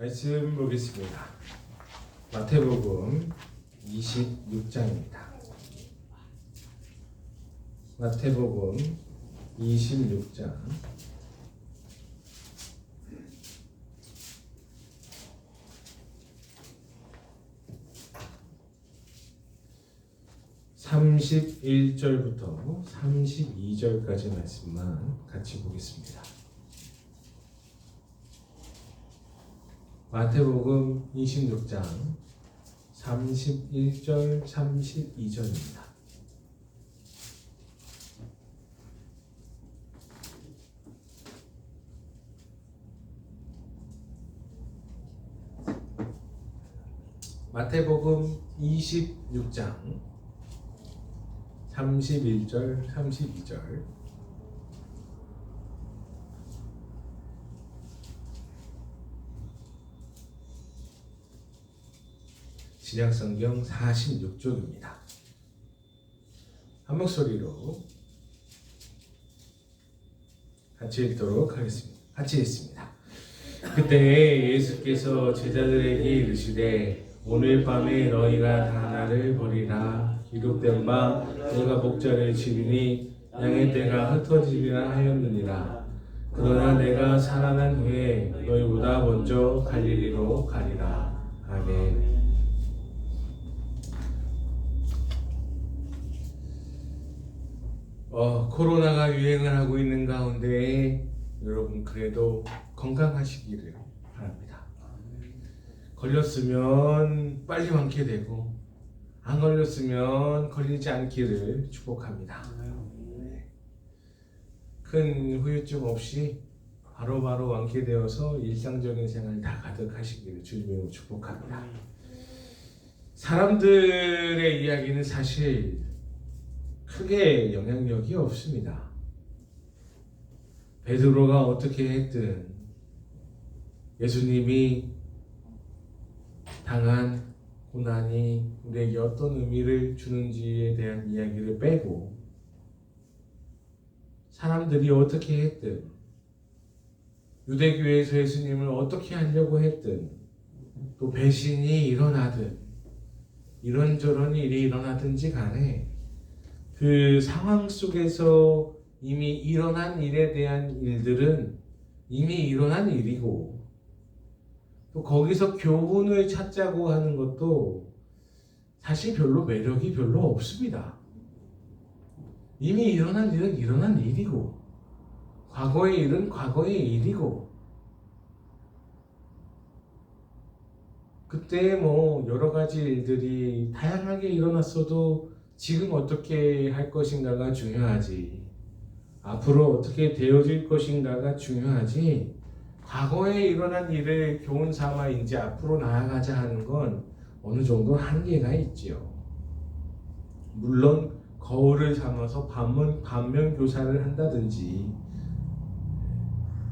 말씀 보겠습니다. 마태복음 26장입니다. 마태복음 26장 31절부터 32절까지 말씀만 같이 보겠습니다. 마태복음 26장 31절 32절입니다. 마태복음 26장 31절 32절 신약성경 46쪽입니다. 한 목소리로 같이 읽도록 하겠습니다. 같이 읽습니다. 그때 예수께서 제자들에게 이르시되 오늘 밤에 너희가 다 나를 버리라. 기록된 바 내가 목자를 치리니 양의 떼가 흩어지리라 하였느니라. 그러나 내가 살아난 후에 너희보다 먼저 갈릴리로 가리라. 아멘. 코로나가 유행을 하고 있는 가운데 여러분 그래도 건강하시기를 바랍니다. 걸렸으면 빨리 완쾌되고 안 걸렸으면 걸리지 않기를 축복합니다. 큰 후유증 없이 바로바로 완쾌되어서 일상적인 생활 다 가득하시기를 주님으로 축복합니다. 사람들의 이야기는 사실 크게 영향력이 없습니다. 베드로가 어떻게 했든 예수님이 당한 고난이 우리에게 어떤 의미를 주는지에 대한 이야기를 빼고 사람들이 어떻게 했든 유대교회에서 예수님을 어떻게 하려고 했든 또 배신이 일어나든 이런저런 일이 일어나든지 간에 그 상황 속에서 이미 일어난 일에 대한 일들은 이미 일어난 일이고 또 거기서 교훈을 찾자고 하는 것도 사실 매력이 별로 없습니다. 이미 일어난 일은 일어난 일이고 과거의 일은 과거의 일이고 그때 여러 가지 일들이 다양하게 일어났어도 지금 어떻게 할 것인가가 중요하지 앞으로 어떻게 되어질 것인가가 중요하지 과거에 일어난 일을 교훈 삼아 이제 앞으로 나아가자 하는 건 어느 정도 한계가 있지요. 물론 거울을 삼아서 반면 교사를 한다든지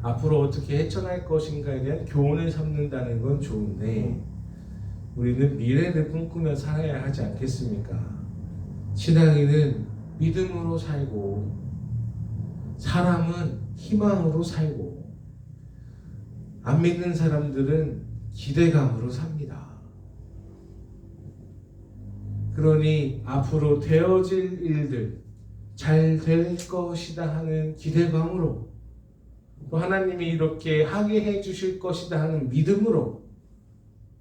앞으로 어떻게 헤쳐날 것인가에 대한 교훈을 삼는다는 건 좋은데 우리는 미래를 꿈꾸며 살아야 하지 않겠습니까? 신앙인은 믿음으로 살고 사람은 희망으로 살고 안 믿는 사람들은 기대감으로 삽니다. 그러니 앞으로 되어질 일들 잘 될 것이다 하는 기대감으로 또 하나님이 이렇게 하게 해 주실 것이다 하는 믿음으로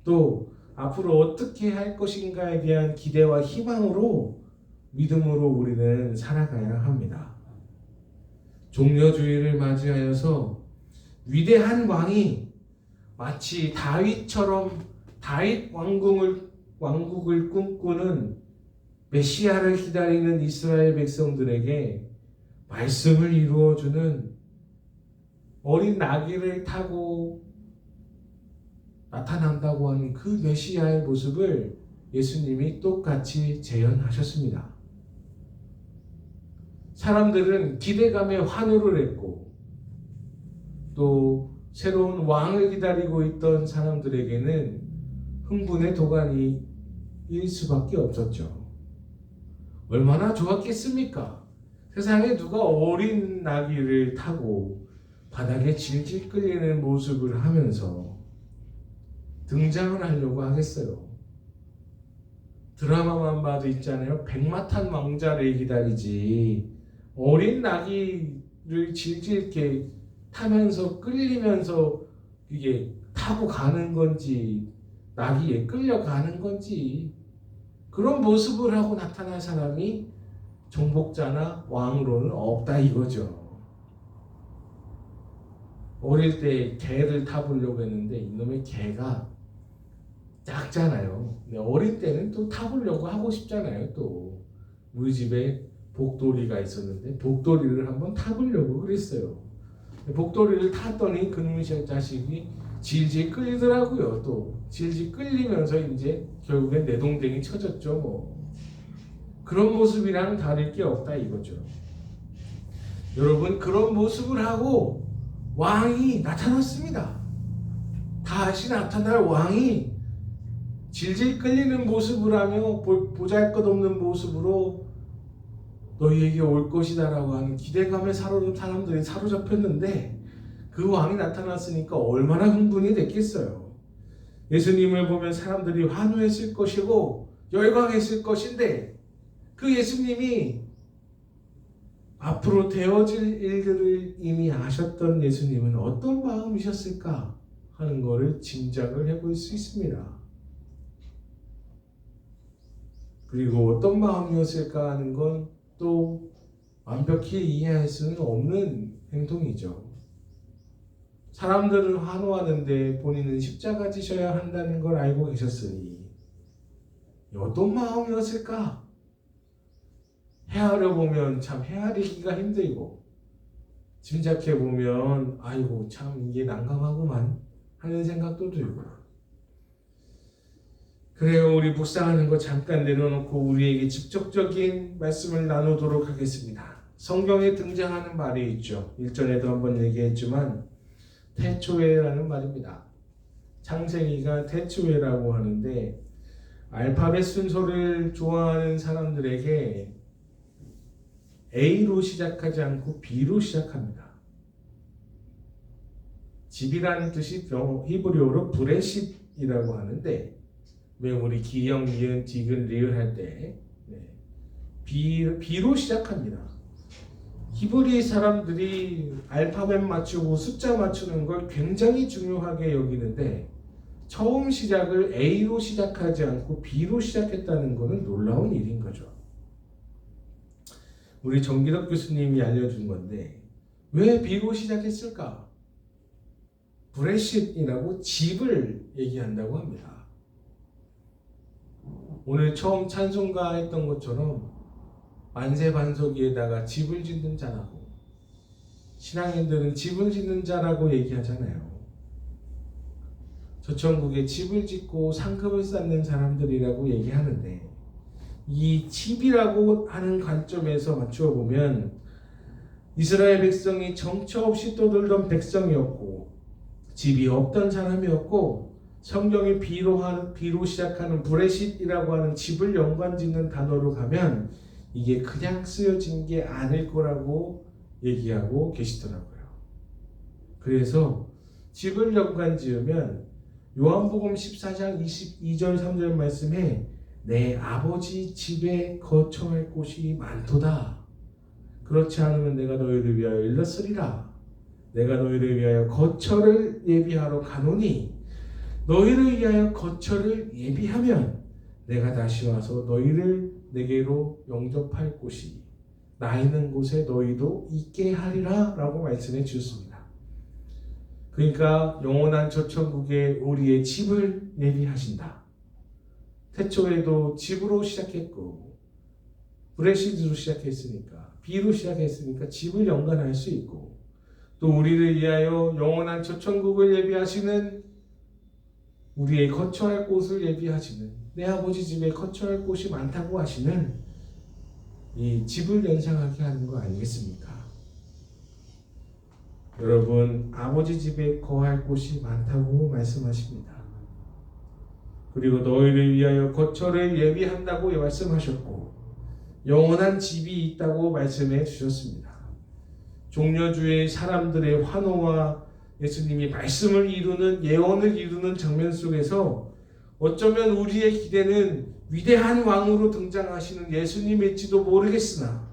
또 앞으로 어떻게 할 것인가에 대한 기대와 희망으로 믿음으로 우리는 살아가야 합니다. 종려주의를 맞이하여서 위대한 왕이 마치 다윗처럼 다윗 왕국을 꿈꾸는 메시아를 기다리는 이스라엘 백성들에게 말씀을 이루어주는 어린 나귀를 타고 나타난다고 하는 그 메시아의 모습을 예수님이 똑같이 재현하셨습니다. 사람들은 기대감에 환호를 했고 또 새로운 왕을 기다리고 있던 사람들에게는 흥분의 도가니일 수밖에 없었죠. 얼마나 좋았겠습니까? 세상에 누가 어린 나귀를 타고 바닥에 질질 끌리는 모습을 하면서 등장을 하려고 하겠어요. 드라마만 봐도 있잖아요. 백마탄 왕자를 기다리지 어린 나귀를 질질 이렇게 타면서 끌리면서 이게 타고 가는 건지 나귀에 끌려가는 건지 그런 모습을 하고 나타날 사람이 정복자나 왕으로는 없다 이거죠. 어릴 때 개를 타보려고 했는데 이놈의 개가 작잖아요. 근데 어릴 때는 또 타보려고 하고 싶잖아요. 또 우리 집에 복돌이가 있었는데 복돌이를 한번 타보려고 그랬어요. 복돌이를 탔더니 그놈의 자식이 질질 끌리더라고요. 또 질질 끌리면서 이제 결국엔 내동댕이 쳐졌죠. 뭐 그런 모습이랑 다를 게 없다 이거죠. 여러분 그런 모습을 하고 왕이 나타났습니다. 다시 나타날 왕이 질질 끌리는 모습을 하며 보잘것없는 모습으로 너희에게 올 것이다 라고 하는 기대감에 사람들이 사로잡혔는데 그 왕이 나타났으니까 얼마나 흥분이 됐겠어요. 예수님을 보면 사람들이 환호했을 것이고 열광했을 것인데 그 예수님이 앞으로 되어질 일들을 이미 아셨던 예수님은 어떤 마음이셨을까 하는 것을 짐작을 해볼 수 있습니다. 그리고 어떤 마음이었을까 하는 건 또 완벽히 이해할 수는 없는 행동이죠. 사람들은 환호하는데 본인은 십자가 지셔야 한다는 걸 알고 계셨으니 어떤 마음이었을까? 헤아려 보면 참 헤아리기가 힘들고 짐작해 보면 아이고 참 이게 난감하구만 하는 생각도 들고 그래요. 우리 묵상하는 거 잠깐 내려놓고 우리에게 직접적인 말씀을 나누도록 하겠습니다. 성경에 등장하는 말이 있죠. 일전에도 한번 얘기했지만 태초에라는 말입니다. 창세기가 태초에라고 하는데 알파벳 순서를 좋아하는 사람들에게 A로 시작하지 않고 B로 시작합니다. 집이라는 뜻이 히브리어로 브레싯이라고 하는데 왜 우리 기역, 니은, 디귿, 리을 할 때 B로 시작합니다. 히브리 사람들이 알파벳 맞추고 숫자 맞추는 걸 굉장히 중요하게 여기는데 처음 시작을 A로 시작하지 않고 B로 시작했다는 것은 놀라운 일인 거죠. 우리 정기덕 교수님이 알려준 건데 왜 B로 시작했을까? 브레싯이라고 집을 얘기한다고 합니다. 오늘 처음 찬송가 했던 것처럼 만세반석위에다가 집을 짓는 자라고 신앙인들은 집을 짓는 자라고 얘기하잖아요. 저 천국에 집을 짓고 상급을 쌓는 사람들이라고 얘기하는데 이 집이라고 하는 관점에서 맞추어 보면 이스라엘 백성이 정처 없이 떠돌던 백성이었고 집이 없던 사람이었고 성경이 B로 시작하는 브레싯이라고 하는 집을 연관짓는 단어로 가면 이게 그냥 쓰여진 게 아닐 거라고 얘기하고 계시더라고요. 그래서 집을 연관지으면 요한복음 14장 22절 3절 말씀에 내 아버지 집에 거처할 곳이 많도다. 그렇지 않으면 내가 너희를 위하여 일렀으리라. 내가 너희를 위하여 거처를 예비하러 가노니 너희를 위하여 거처를 예비하면 내가 다시 와서 너희를 내게로 영접할 곳이 나 있는 곳에 너희도 있게 하리라 라고 말씀해 주셨습니다. 그러니까 영원한 저 천국에 우리의 집을 예비하신다. 태초에도 집으로 시작했고 브레시드로 시작했으니까 B로 시작했으니까 집을 연관할 수 있고 또 우리를 위하여 영원한 저 천국을 예비하시는 우리의 거처할 곳을 예비하시는 내 아버지 집에 거처할 곳이 많다고 하시는 이 집을 연상하게 하는 거 아니겠습니까? 여러분 아버지 집에 거할 곳이 많다고 말씀하십니다. 그리고 너희를 위하여 거처를 예비한다고 말씀하셨고 영원한 집이 있다고 말씀해 주셨습니다. 종려주의 사람들의 환호와 예수님이 말씀을 이루는 예언을 이루는 장면 속에서 어쩌면 우리의 기대는 위대한 왕으로 등장하시는 예수님일지도 모르겠으나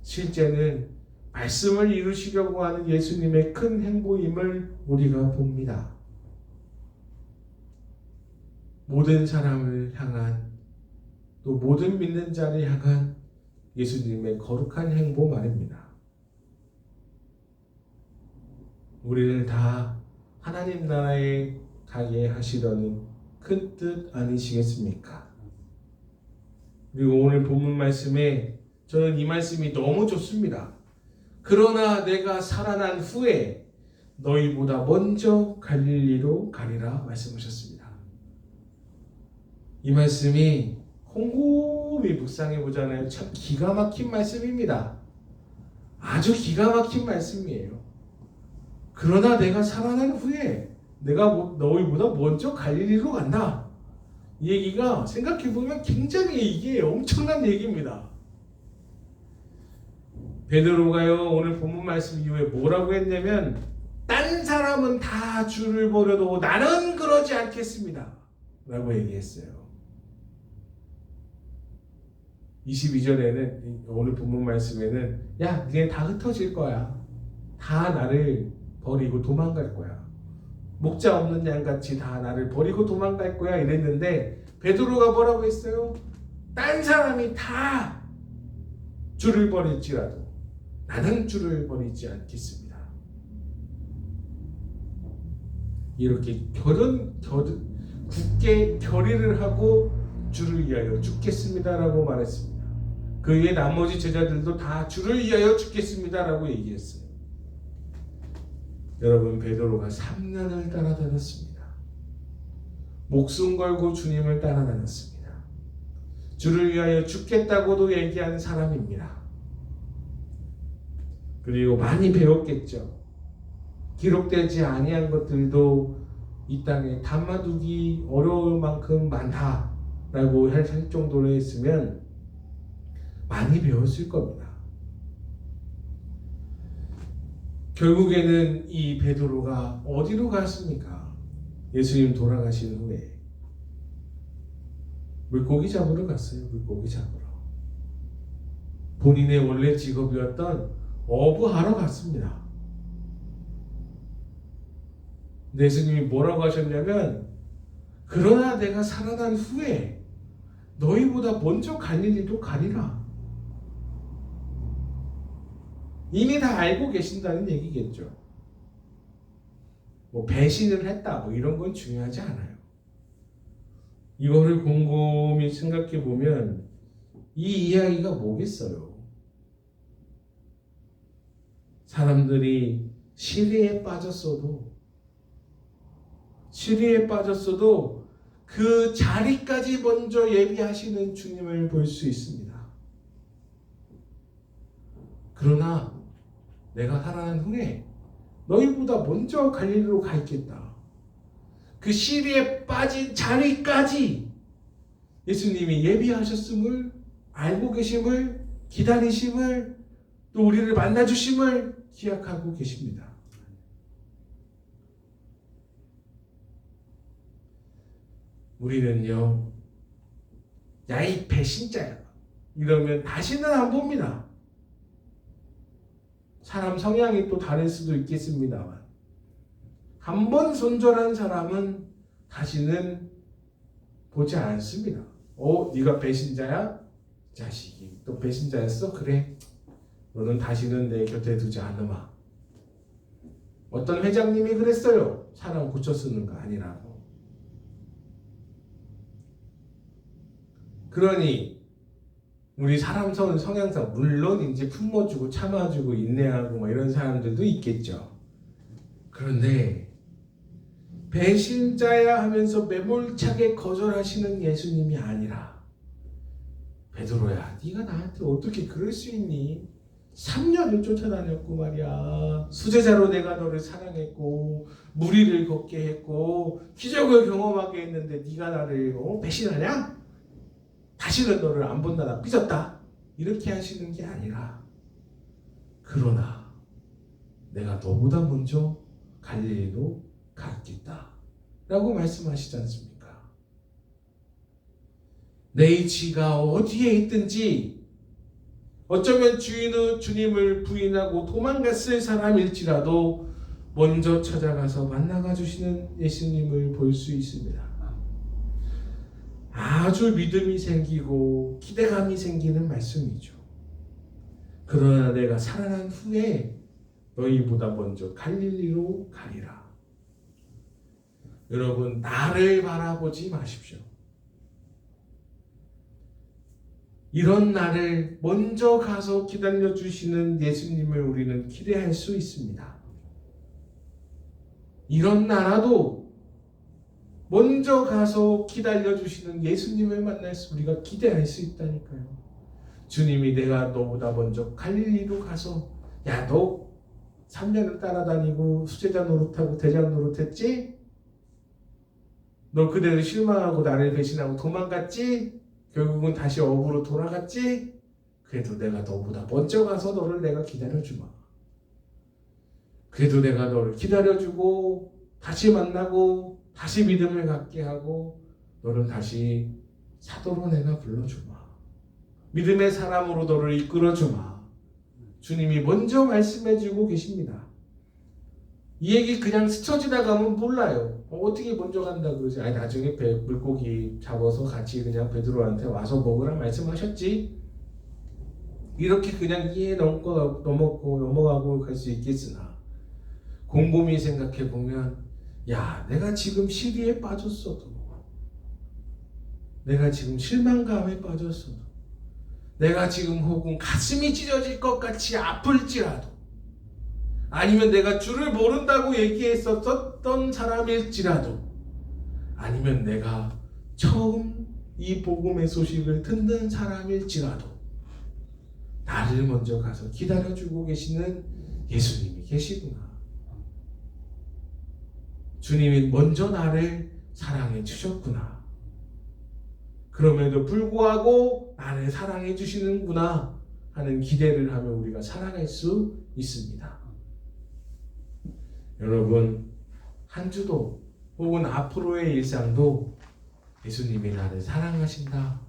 실제는 말씀을 이루시려고 하는 예수님의 큰 행보임을 우리가 봅니다. 모든 사람을 향한 또 모든 믿는 자를 향한 예수님의 거룩한 행보 말입니다. 우리를 다 하나님 나라에 가게 하시려는 큰 뜻 아니시겠습니까? 그리고 오늘 본문 말씀에 저는 이 말씀이 너무 좋습니다. 그러나 내가 살아난 후에 너희보다 먼저 갈릴리로 가리라 말씀하셨습니다. 이 말씀이 곰곰이 묵상해 보잖아요. 참 기가 막힌 말씀입니다. 아주 기가 막힌 말씀이에요. 그러나 내가 살아난 후에 내가 너희보다 먼저 갈릴리로 간다. 이 얘기가 생각해보면 굉장히 이게 엄청난 얘기입니다. 베드로가요 오늘 본문 말씀 이후에 뭐라고 했냐면 딴 사람은 다 줄을 버려도 나는 그러지 않겠습니다 라고 얘기했어요. 22절에는 오늘 본문 말씀에는 야 니네 다 흩어질 거야. 다 나를 버리고 도망갈 거야. 목자 없는 양같이 다 나를 버리고 도망갈 거야 이랬는데 베드로가 뭐라고 했어요? 딴 사람이 다 줄을 버릴지라도 나는 줄을 버리지 않겠습니다. 이렇게 굳게 결의를 하고 주를 위하여 죽겠습니다라고 말했습니다. 그 외에 나머지 제자들도 다 주를 위하여 죽겠습니다라고 얘기했어요. 여러분 베드로가 3년을 따라다녔습니다. 목숨 걸고 주님을 따라다녔습니다. 주를 위하여 죽겠다고도 얘기한 사람입니다. 그리고 많이 배웠겠죠. 기록되지 아니한 것들도 이 땅에 담아두기 어려울 만큼 많다라고 할 정도로 했으면 많이 배웠을 겁니다. 결국에는 이 베드로가 어디로 갔습니까? 예수님 돌아가신 후에 물고기 잡으러 갔어요. 물고기 잡으러. 본인의 원래 직업이었던 어부하러 갔습니다. 근데 예수님이 뭐라고 하셨냐면 그러나 내가 살아난 후에 너희보다 먼저 갈릴리로 가리라. 이미 다 알고 계신다는 얘기겠죠. 뭐 배신을 했다 뭐 이런 건 중요하지 않아요. 이거를 곰곰이 생각해 보면 이 이야기가 뭐겠어요? 사람들이 시리에 빠졌어도 그 자리까지 먼저 예비하시는 주님을 볼 수 있습니다. 그러나 내가 살아난 후에 너희보다 먼저 갈릴리로 가 있겠다. 그 시리에 빠진 자리까지 예수님이 예비하셨음을 알고 계심을 기다리심을 또 우리를 만나주심을 기약하고 계십니다. 우리는요, 야 이 배신자야 이러면 다시는 안 봅니다. 사람 성향이 또 다를 수도 있겠습니다만 한 번 손절한 사람은 다시는 보지 않습니다. 네가 배신자야? 자식이 또 배신자였어? 그래 너는 다시는 내 곁에 두지 않으마. 어떤 회장님이 그랬어요. 사람 고쳐 쓰는 거 아니라고. 그러니 우리 사람 성향상 물론 이제 품어주고 참아주고 인내하고 뭐 이런 사람들도 있겠죠. 그런데 배신자야 하면서 매몰차게 거절하시는 예수님이 아니라 베드로야 네가 나한테 어떻게 그럴 수 있니? 3년을 쫓아다녔고 말이야. 수제자로 내가 너를 사랑했고 무리를 걷게 했고 기적을 경험하게 했는데 네가 나를 배신하냐? 다시는 너를 안 본다 나 삐졌다 이렇게 하시는 게 아니라 그러나 내가 너보다 먼저 갈릴리로 갔겠다 라고 말씀하시지 않습니까? 내 지가 어디에 있든지 어쩌면 주님을 부인하고 도망갔을 사람일지라도 먼저 찾아가서 만나가 주시는 예수님을 볼 수 있습니다. 아주 믿음이 생기고 기대감이 생기는 말씀이죠. 그러나 내가 살아난 후에 너희보다 먼저 갈릴리로 가리라. 여러분, 나를 바라보지 마십시오. 이런 나를 먼저 가서 기다려주시는 예수님을 우리는 기대할 수 있습니다. 이런 나라도 먼저 가서 기다려주시는 예수님을 만나서 우리가 기대할 수 있다니까요. 주님이 내가 너보다 먼저 갈릴리로 가서 야, 너 3년을 따라다니고 수제자 노릇하고 대장 노릇했지? 너 그대로 실망하고 나를 배신하고 도망갔지? 결국은 다시 어부로 돌아갔지? 그래도 내가 너보다 먼저 가서 너를 내가 기다려주마. 그래도 내가 너를 기다려주고 다시 만나고 다시 믿음을 갖게 하고 너를 다시 사도로 내가 불러주마. 믿음의 사람으로 너를 이끌어주마. 주님이 먼저 말씀해주고 계십니다. 이 얘기 그냥 스쳐 지나가면 몰라요. 어떻게 먼저 간다 그러지? 아니 나중에 물고기 잡아서 같이 그냥 베드로한테 와서 먹으라 말씀하셨지. 이렇게 그냥 이해 넘어가고 갈 수 있겠으나 곰곰이 생각해 보면 야, 내가 지금 시리에 빠졌어도, 내가 지금 실망감에 빠졌어도, 내가 지금 혹은 가슴이 찢어질 것 같이 아플지라도, 아니면 내가 주를 모른다고 얘기했었던 사람일지라도, 아니면 내가 처음 이 복음의 소식을 듣는 사람일지라도 나를 먼저 가서 기다려주고 계시는 예수님이 계시구나. 주님이 먼저 나를 사랑해 주셨구나. 그럼에도 불구하고 나를 사랑해 주시는구나 하는 기대를 하며 우리가 살아갈 수 있습니다. 여러분, 한 주도 혹은 앞으로의 일상도 예수님이 나를 사랑하신다,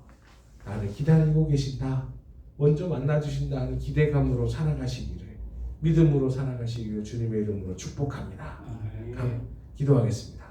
나를 기다리고 계신다, 먼저 만나주신다 하는 기대감으로 살아가시기를, 믿음으로 살아가시기를 주님의 이름으로 축복합니다. 기도하겠습니다.